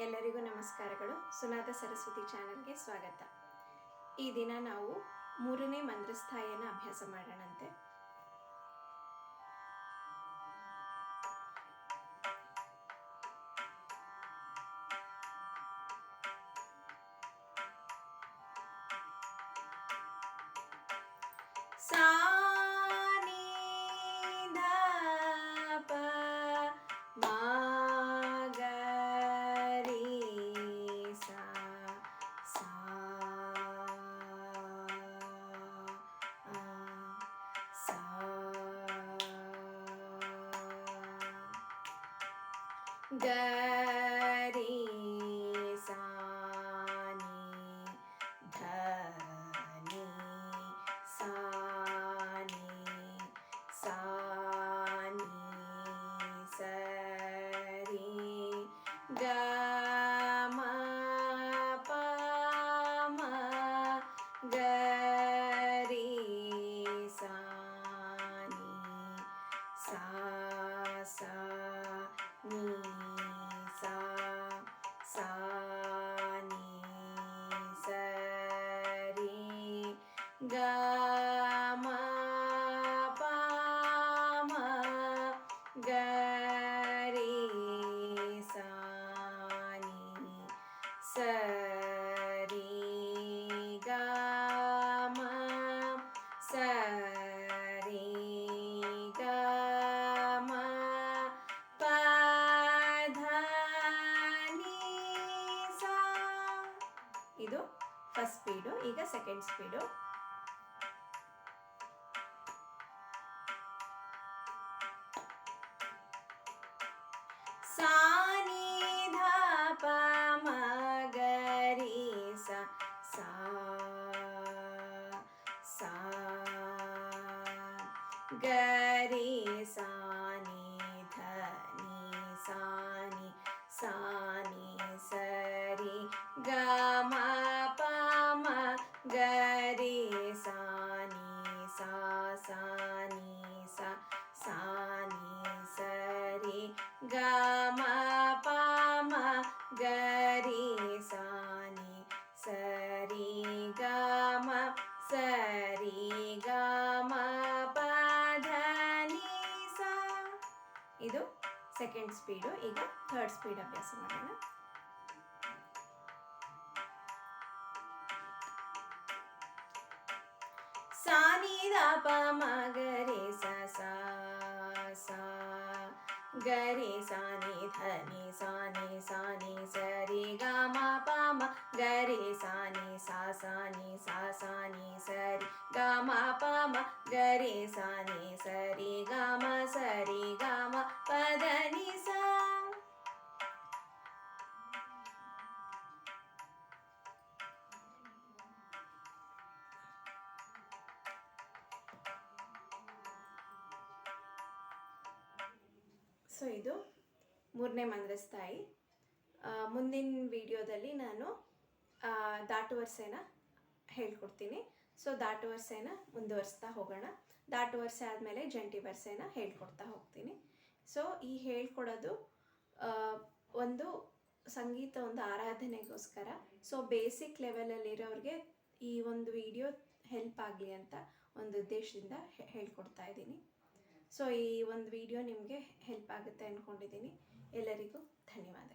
ಎಲ್ಲರಿಗೂ ನಮಸ್ಕಾರಗಳು. ಸುನಾದ ಸರಸ್ವತಿ ಚಾನಲ್ಗೆ ಸ್ವಾಗತ. ಈ ದಿನ ನಾವು 3ನೇ ಮಂತ್ರಸ್ಥಾಯಿಯನ್ನು ಅಭ್ಯಾಸ ಮಾಡೋಣಂತೆ. ಸಾ ಗರಿ ಸಾನಿ ಧನಿ ಸಾನಿ ಸಾನಿ ಸರಿ ಗ ಮ ಪ ಮ ಗರಿ ಸಾನಿ ಸಾ ಸಾ ನೀ ಸಾ ಸಾ ನೀ ಸರಿ ಗ ಮ ಪ ಮ ಗರಿ ಸಾ ನೀ ಸರಿ ಗ ಮ ಸರಿ ಗ ಮ ಪ ಧ ನೀ ಸಾ. ಇದು ಫಸ್ಟ್ ಸ್ಪೀಡು. ಈಗ ಸೆಕೆಂಡ್ ಸ್ಪೀಡು. ಸಾ ನೀ ಧ ಪ ಮ ಗರಿ ಸಾ ಸಾ ಸಾ ಗರಿ ಸಾ ನೀ ಧ ನೀ ಸಾ ನೀ ಸಾ ನೀ ಸರಿ ಗ ಮ ಪ ಮ ಗರಿ ಸಾ ನೀ ಸಾ ಸಾ ನೀ ಸಾ ಸಾ ನೀ ಸರಿ ಗ ಮ ಪ ಮ ಗರಿ ಸಾ ನೀ ಸರಿ ಗ ಮ ಸರಿ ಗ ಮ ಪ ಧ ನೀ ಸಾ. ಇದು ಸೆಕೆಂಡ್ ಸ್ಪೀಡು. ಈಗ ಥರ್ಡ್ ಸ್ಪೀಡ್ ಅಭ್ಯಾಸ ಮಾಡೋಣ. ಸಾ ನೀ ದ ಪ ಮ ಗರಿ ಸಾ ಸಾ ಸಾ ಗರಿ ಸಾ ನೀ ಧ ನೀ ಸಾ ನೀ ಸಾ ನೀ ಸರಿ ಗ ಮ ಪ ಮ ಗರಿ ಸಾ ನೀ ಸಾ ಸಾ ನೀ ಸಾ ಸಾ ನೀ ಸರಿ ಗ ಮ ಪ ಮ ಗರಿ ಸಾ ನೀ ಸರಿ ಗ ಮ ಸರಿ ಗ ಮ ಪ ಧ ನೀ ಸಾ. ಸೊ ಇದು 3ನೇ ಮಂತ್ರಸ್ಥಾಯಿ. ಮುಂದಿನ ವಿಡಿಯೋದಲ್ಲಿ ನಾನು ದಾಟುವರ್ಸೆನ ಹೇಳ್ಕೊಡ್ತೀನಿ. ಸೊ ದಾಟುವರ್ಸೆನ ಮುಂದುವರಿಸ್ತಾ ಹೋಗೋಣ. ದಾಟುವರ್ಸೆ ಆದಮೇಲೆ ಜಂಟಿ ವರ್ಸೆನ ಹೇಳ್ಕೊಡ್ತಾ ಹೋಗ್ತೀನಿ. ಸೊ ಈ ಹೇಳ್ಕೊಡೋದು ಒಂದು ಸಂಗೀತ ಒಂದು ಆರಾಧನೆಗೋಸ್ಕರ. ಸೊ ಬೇಸಿಕ್ ಲೆವೆಲಲ್ಲಿರೋರಿಗೆ ಈ ಒಂದು ವಿಡಿಯೋ ಹೆಲ್ಪ್ ಆಗಲಿ ಅಂತ ಒಂದು ಉದ್ದೇಶದಿಂದ ಹೇಳ್ಕೊಡ್ತಾ ಇದ್ದೀನಿ. ಸೊ ಈ ಒಂದು ವಿಡಿಯೋ ನಿಮಗೆ ಹೆಲ್ಪ್ ಆಗುತ್ತೆ ಅಂದ್ಕೊಂಡಿದ್ದೀನಿ. ಎಲ್ಲರಿಗೂ ಧನ್ಯವಾದ.